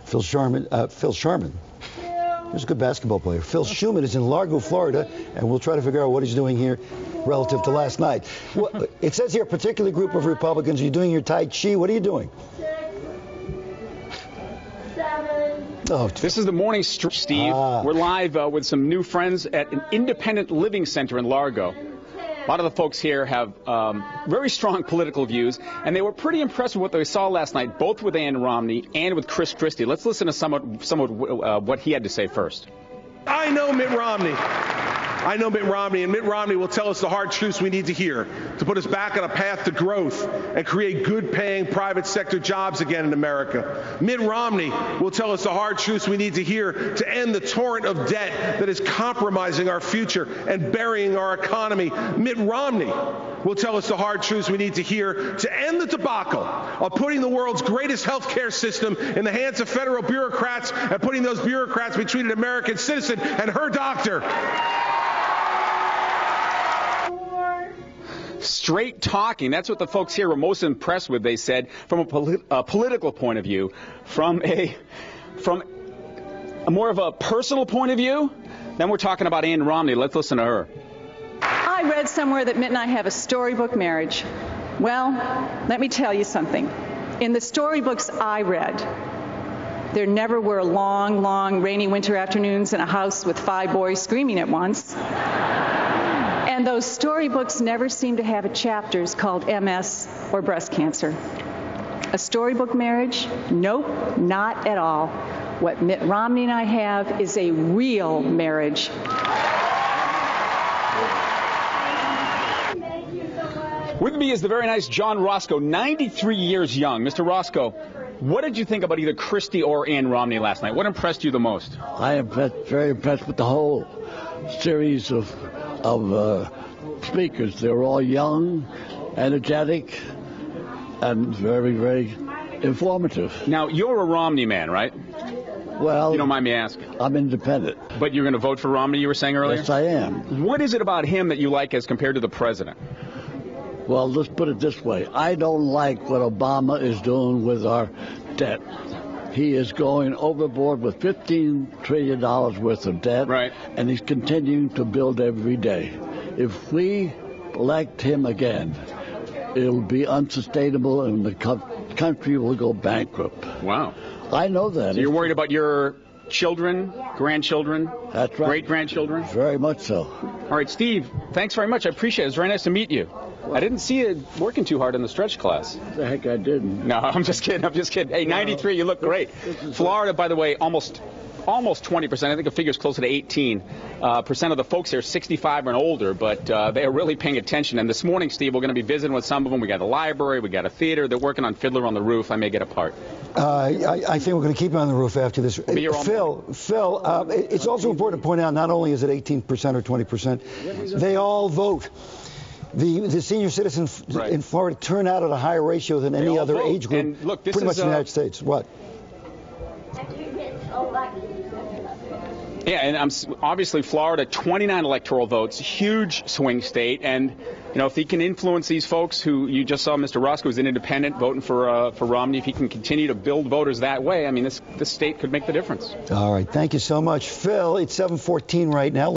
Phil Sharman. He's a good basketball player. Phil Schumann is in Largo, Florida, and we'll try to figure out what he's doing here relative to last night. Well, it says here a particular group of Republicans. Are you doing your Tai Chi? What are you doing? 6, 7. Oh, this is the morning stream, Steve. We're live with some new friends at an independent living center in Largo. A lot of the folks here have very strong political views, and they were pretty impressed with what they saw last night, both with Ann Romney and with Chris Christie. Let's listen to somewhat what he had to say first. I know Mitt Romney, and Mitt Romney will tell us the hard truths we need to hear to put us back on a path to growth and create good-paying private sector jobs again in America. Mitt Romney will tell us the hard truths we need to hear to end the torrent of debt that is compromising our future and burying our economy. Mitt Romney will tell us the hard truths we need to hear to end the debacle of putting the world's greatest health care system in the hands of federal bureaucrats and putting those bureaucrats between an American citizen and her doctor. Straight talking. That's what the folks here were most impressed with, they said, from a political point of view. From a more of a personal point of view, then we're talking about Ann Romney. Let's listen to her. I read somewhere that Mitt and I have a storybook marriage. Well, let me tell you something. In the storybooks I read, there never were long, long rainy winter afternoons in a house with 5 boys screaming at once. And those storybooks never seem to have chapters called MS or breast cancer. A storybook marriage? Nope, not at all. What Mitt Romney and I have is a real marriage. With me is the very nice John Roscoe, 93 years young. Mr. Roscoe, what did you think about either Christie or Ann Romney last night? What impressed you the most? I am very impressed with the whole series of speakers. They were all young, energetic, and very, very informative. Now, you're a Romney man, right? Well, you don't mind me asking? I'm independent. But you're going to vote for Romney, you were saying earlier? Yes, I am. What is it about him that you like as compared to the president? Well, let's put it this way. I don't like what Obama is doing with our debt. He is going overboard with $15 trillion worth of debt, right, and he's continuing to build every day. If we elect him again, it'll be unsustainable and the country will go bankrupt. Wow. I know that. So you're worried about your children, grandchildren, that's right, great-grandchildren? Very much so. All right, Steve, thanks very much. I appreciate it. It's very nice to meet you. I didn't see you working too hard in the stretch class. The heck I didn't. No, I'm just kidding. Hey, 93, you look great. Florida, by the way, almost 20%. I think the figure's closer to 18% of the folks here, 65 and older, but they are really paying attention. And this morning, Steve, we're going to be visiting with some of them. We got a library, we got a theater. They're working on Fiddler on the Roof. I may get a part. I think we're going to keep it on the roof after this. Phil, it's also important to point out not only is it 18% or 20%, they all vote. The senior citizens in Florida turn out at a higher ratio than any other age group, and look, this pretty much in the United States. What? Yeah, and obviously Florida, 29 electoral votes, huge swing state, and if he can influence these folks who you just saw, Mr. Roscoe is an independent voting for Romney, if he can continue to build voters that way, I mean, this state could make the difference. All right, thank you so much, Phil. It's 7:14 right now.